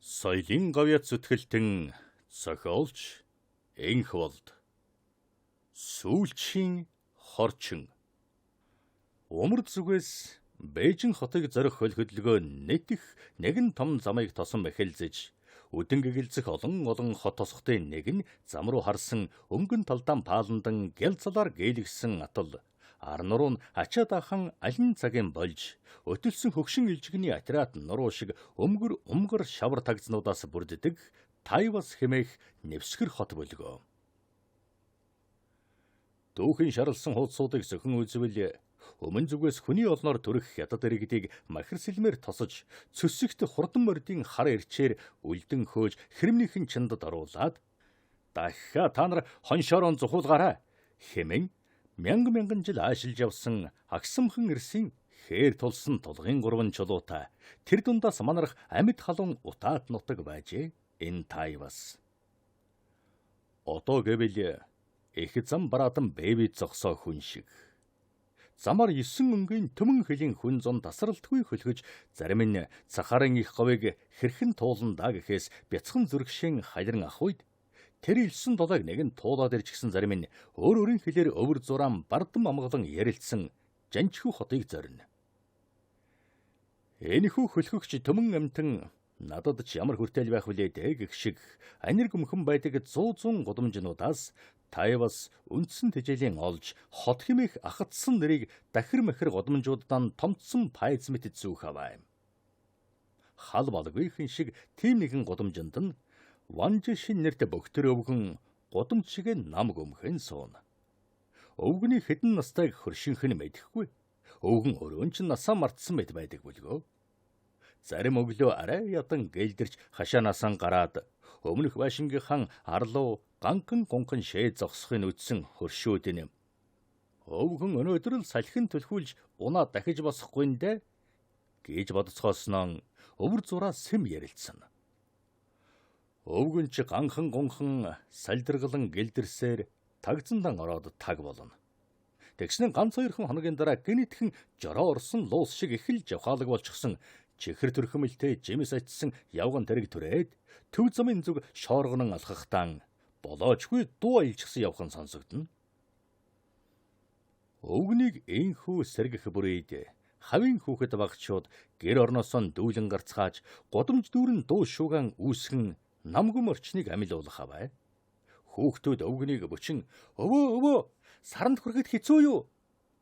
Соёлын говьяц зүтгэлтэн зохиолч Энх болд. Сүүлчийн хорчин. Умард зүгээс Бээжин хотыг зорих хөл хөдөлгөөн нэтэх нэгэн том замыг тосон эхэлзэж, үдэн гэгэлзэх олон хот тосготын нэг нь зам руу харсан өнгөн талдаан пааландан гялцалаар гээйлгсэн атал арнуруу нь ачаадахан алин цагийн болж өтөлсөн хөгшин илжигний атраад нуруу шиг өмгөр шавар тагзнуудаас бүрддэг Тайвас хэмээх нэвсгэр хот бөлгөө. Дүүхэн шаралсан хуудсуудыг зөвхөн үзвэл өмнө зүгээс хүний олноор төрөх хятад иргэдийг махир сэлмээр тосож цөсөгт хурдан мордын хар ирчээр үлдэн хөөж хэрэмнийхэн чандад оруулаад дахиад та нар хоншоорон зухуулгаарай хэмээн мянган жил аашилж явсан агсамхан эрсийн хээр тулсан тулгын гурван чулуутай тэр дундаас манарх амьд халуун утаад нутаг байжээ энэ Тайвас. Одоо гэвэл их зам бараадан бэби зогсоо хүн шиг. Замаар 9 өнгийн төмөн хөлийн хүн зун тасралтгүй хөлгөж зарим нь цахарын их говийг хэрхэн тууландаа гэхээс бяцхан зүрхшин халиран ах үед тэр 9 долоог нэгэн туулаад ирчихсэн зарим нь өөрийн хэлээр өвөр зураан бардам амгалан ярилцсан жанчхүү хотыг зорино. Энэхүү хөлхөгч төмөн амтан надад ч ямар хүртэл байх вүлээ дээ гэх шиг анирг өмхөн байдаг 100 гудамжнуудаас Тайвас үндсэн тэжээлийн олж хот хэмээх ахадсан нэрийг дахир махир гудамжуудаа томцсон пайз мэт зүүх аваа юм. Хал балгүйхэн шиг тийм нэгэн гудамжинд нь Ванжишин нэртэй бөхтөр өвгөн гудамж шиг нам göмхэн суuna. Өвгөний хэдэн настайг хөршинх нь мэдэхгүй. Өвгөн өрөөн ч насаа мартсан мэт байдаг бүлгөө. Зарим өглөө арай ядан гэлдэрч хашаанаасан гараад өмнөх Вашингтон арлуу ганхан шээ зогсохын үдсэн хөршүүд нь. Өвгөн өнөөдөр л салхин түлхүүлж унаа дахиж босохгүй нэ гэж бодцгоосноо өвөр зураа сэм ярилцсан. Өвгөн ч ганхан салдиргалан гэлдэрсээр тагзандан ороод таг болно. Тэгснэн ганц 2 хоногийн дараа гинэтхэн жороо орсон луус шиг эхэлж явхаалаг болчихсон чихэр төрхөмөлтэй жимс атсан явган тэрэг түрээд төв замын зүг шооргонон алхахтан болоочгүй дуу аялжсан явхан сонсогдно. Өвгнийг энхүү сэргэх бүрээд хавийн хүүхэд багчууд гэр орноосоо дүүлэн гарцгааж годомж дүүрэн дуу шуугаан үүсгэн намгүм орчныг амилуулах аваа. Хүүхдүүд өвгнийг бүчин өвөө саранд хүрэхэд хэцүү юу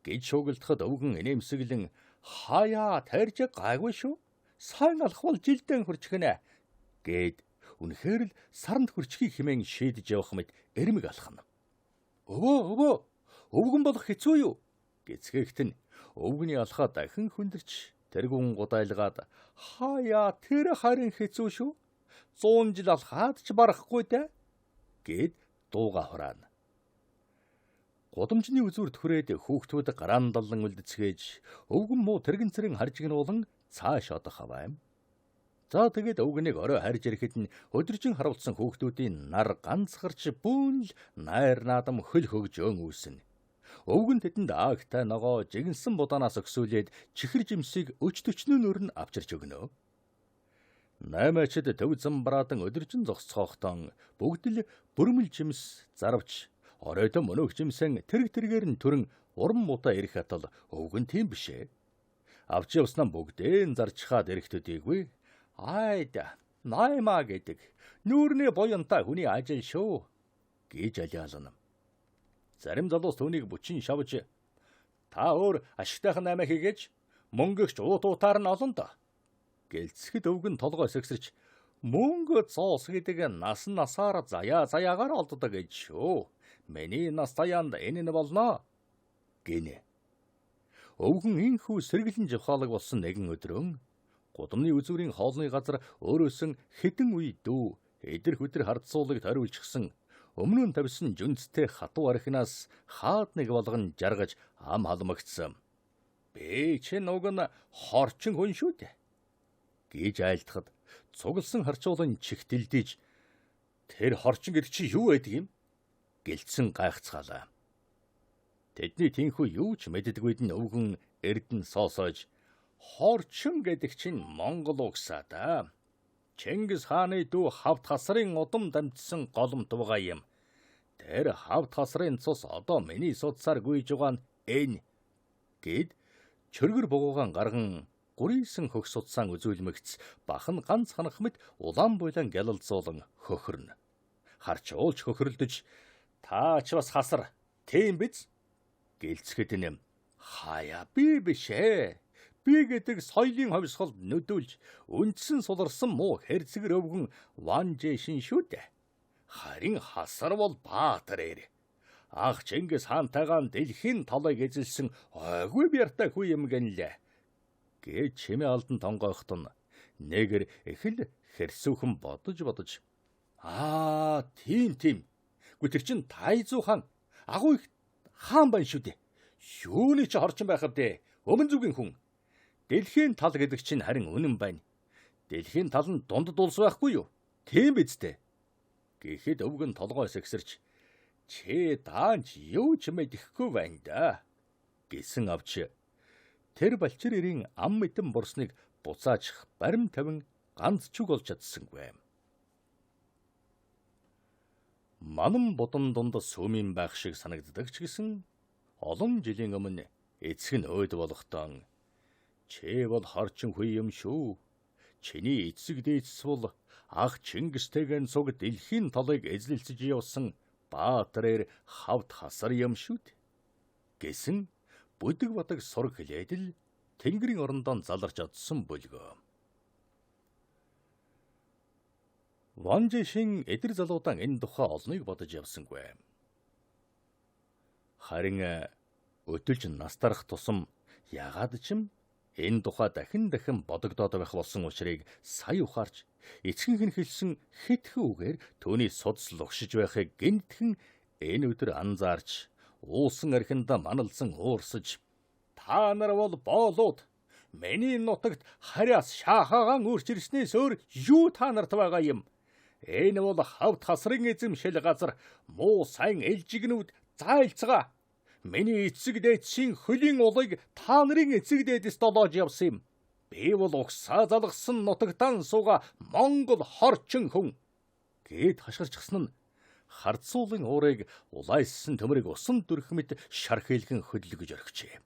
гэж шуугилдахад өвгөн инээмсэглэн хаяа тарьж гайгүй шүү. Сайн алхвал жилдэн хурчгэнэ гэд үнэхээр л саранд хурчгийг хэмээн шийдэж явах мэт эрмэг алхана. Өвөө өвгөн болох хэцүү юу гэцгээхт нь өвгөний алхаа дахин хүндэрч тэргүүн гудайлгаад хаяа тэр харин хэцүү шүү. 100 жил алхаад ч барахгүй дээ гэд дууга хураана. Гудамжны үзүүр түрээд хүүхдүүд гараан даллан үлдэцгээж өвгөн муу тэрэгэн цэрэн харж гинуулан цааш одох аваа юм. За тэгээд өвгөнийг орой харж ирэхэд нь өдөржин харуулсан хүүхдүүдийн нар ганцгарч бүүн л найр наадам хөл хөгжөөн үүснэ. Өвгөн тэдэнд аагтай ногоо жигэнсэн будаанаас өксүүлээд чихэр жимсийг өч төчнөөр нь авчирч өгнө. Наймаачд төв зам бараадан өдөржин зогсцоохтон бүгд л бүрмэл жимс зарвч оройдо мөнөөх жимсэн тэргээр нь төрөн уран муута ирэх атал өвгөн тийм бишээ. Авч явснаа бүгдээ зарчхаад эрэхтэдийгүй. Айда наймаа гэдэг нүүрний боёнтай хүний ажил шүү гэж алиална. Зарим залуус түүнийг бүчин шавж та өөр ашигтайхан наймаа хийгээч мөнгөгч уутаар нь олон доо. Гэлцэхэд өвгөн толгой сэгсэрч мөнгө цоос гэдэг насаар заяагаар олддог гэж шүү. Миний нас заяанд энэ нь болно гинэ. Өвгөн инхүү сэргэлэн жавхаалаг болсон нэгэн өдрөн гудамны үзүүрийн хоолны газар өөрөөсөн хэдэн үе дүү эдэр хөдөр хардсуулагт хариулчихсан өмнө нь тавьсан жүнцтэй хатуу архинаас хаад нэг болгон жаргаж ам халмагцсан. Би чинь уг нь хорчин хүн шүү дээ гэж айлтахад цугласан харчуулан чихтэлдэж тэр хорчин гэдэг чи юу байдаг юм гэлцэн гайхацгаалаа. Тэдний тийхүү юу ч мэддэггүйд нь өвгөн эрдэн соосоож хорчин гэдэг чинь Монгол угсаа да. Чингис хааны дүү Хавд хасрын удам дамжсан голомт байгаа юм. Тэр Хавд хасрын цус одоо миний судсаар гүйж байгаа нь энэ гэд чөргөр бугуугаан гарган гурийсэн хөх судсаан үзүүлмэгц бахан ганц ханах мэт улаан буйлан гялалзуулан хөхөрнө. Харч уулж хөхөрлөдөж та ч бас хасар тийм биз гэлцэхэд нэм хаяа би бишээ. Би гэдэг соёлын ховсголд нүдүүлж үндсэн суларсан муу хэрцгэр өвгөн Ван Жэшин шүү дээ. Харин хасар бол Баатар. Ах Чингис хаантайгаа дэлхийн талыг эзэлсэн ойгүй бяртай хүү юм гэнлээ. Гэж чимээ алдан тонгойхтон нэгэр эхэл хэрсүүхэн бодож тийм. Гүтэр чин Тайзу хаан агуу их хаан байна шүү дээ. Юуны ч хорчин байхав дээ. Өмнө зүгийн хүн. Дэлхийн тал гэдэг чинь харин үнэн байна. Дэлхийн тал нь дундад улс байхгүй юу? Тийм биз дээ. Гэхэд өвгөн толгойс эксэрч чи даанч юу ч мэдэхгүй байна да гэсэн авч тэр балчир ирийн ам мэдэн бурсныг буцаачих барим тавин ганц чүг олж чадсангүй. Манан бодон дунд сүмийн байх шиг санагддаг ч гэсэн олон жилийн өмнө эцэг нь өөд болохтон чи бол хорчин хүй юм шүү. Чиний эцэг дээдс бол ах Чингистэйгэн цуг дэлхийн талыг эзэлцэж явсан Баатар Хавд хасар юм шүү гэсэн бүдэг батаг сураг хэлээд л тэнгэрийн орондоо заларч одсон бөлгөө. Ван Жэшин эдэр залуудан энэ тухай олныг бодож явсангүй. Харин өдөлж настарах тусам ягаад ч юм энэ тухай дахин бодогдоод байх болсон учраас сая ухаарч эцгийнх нь хэлсэн хитгэн үгээр түүний судас лугшиж байхыг гинтхэн энэ өдөр анзаарч уусан архинда маналсан уурсаж та нар бол боолууд миний нутагт харяас шаахаагаан үрч ирснээс өөр юу та нарт байгаа юм. Энэ бол Хавд хасрын эзэмшил газар муу сайн элжигнүүд зайлцгаа. Миний эцэг дээдсийн хөлийн улыг та нарын эцэг дээдэс долоож явсан юм. Би бол угсаа залгсан нутагтан сууга Монгол хорчин хүн гэд хашгирчсан нь хардсуулын уурыг улайссан төмөрийг усан дүрх мэт шархилгэн хөдөлгөж орхижээ.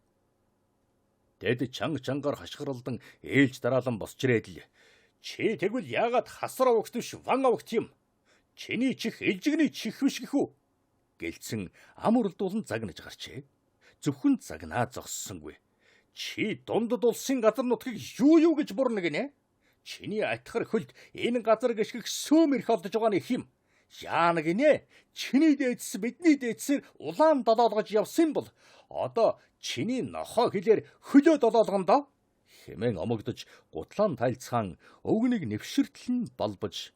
Тэд чангаар хашгиралдан ээлж дараалан босч ирээд л чи тэгвэл яагаад хасар овогт биш ван овогт юм? Чиний чих элжигний чих биш гэхүү? Гэлцэн ам уралдуулан загнаж гарчээ. Зөвхөн загнаа зогссонгүй. Чи дундад улсын газар нутгийг юу гэж бурна гинэ? Чиний атхар хөлд энэ газар гიშгэх сөөм ирэх олдож байгаа нь их юм. Яана гинэ? Чиний дээдс бидний дээдсээр улаан долоолгож явсан бол одоо чиний нохоо хэлээр хөлөө долоолгоно доо. Хэмээн омогдож гутлаан тайлцхан өвгнийг нэвширтлэн балбаж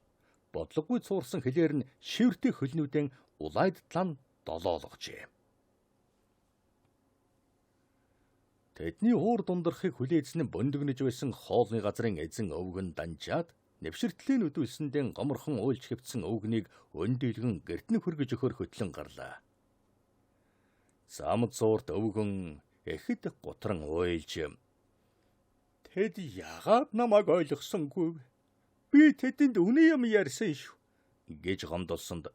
бодлоггүй цуурсан хэлээр нь шивэртэй хөлнүүдэн улайдтлан долоолгожээ. Тэдний уур дундархыг хүлээзэн бөндөгнөж байсан хоолны газрын эзэн өвгөн данжаад нэвширтлийн өдүүлсэндээ гоморхон уйлж хэвтсэн өвгнийг өндөлгөн гэртэн хөргөж өгөхөр хөтлөн гарлаа. Замд суурт өвгөн эхэд гутран уйлж тэд яагаад намайг ойлгосонгүй? Би тэдэнд үнэн юм ярьсан шүү гэж гомдолсонд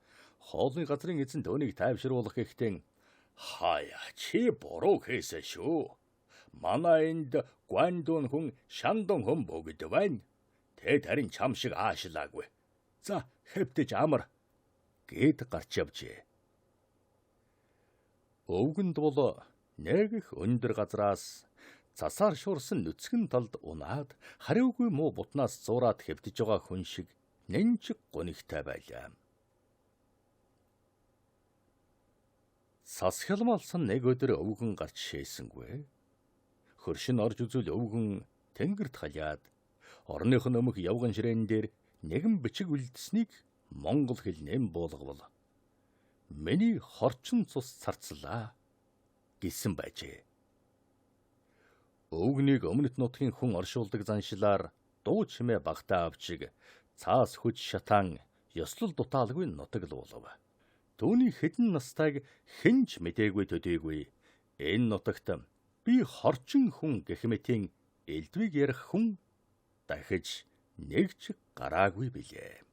хоолны газрын эзэн төөнийг тайвшруулах гэхтэн хаяа чи буруу хийсэн шүү. Манай энд Гуандун хүн Шандун хүн бүгд байна. Тэд харин чам шиг аашлаагүй. За хэвтэж амар гэд гарч явжээ. Өвгөнд бол нэг их өндөр газраас засаар шуурсан нүцгэн талд унаад хариугүй муу бутнаас зуураад хэвтэж байгаа хүн шиг нэнчиг гунигтай байлаа. Сас хялмалсан нэг өдөр өвгөн гарч шээсэнгүй. Хөршин орж үзвэл өвгөн тэнгэрт халиад орных нь өмөх явган ширээн дээр нэгэн бичиг үлдсэнийг монгол хэлнээр буулгавал миний хорчин цус царцлаа гэсэн байжээ. Өвгнийг өмнөд нутгийн хүн оршуулдаг заншилаар дуу чимээ багтаа авчиг цаас хүч шатаан ёслол дутаалгүй нутаглуулав. Түүний хэдэн настайг хинч мэдээгүй төдийгүй энэ нутагт би хорчин хүн гэх мэтийн элдвийг ярих хүн дахиж нэг ч гараагүй билээ.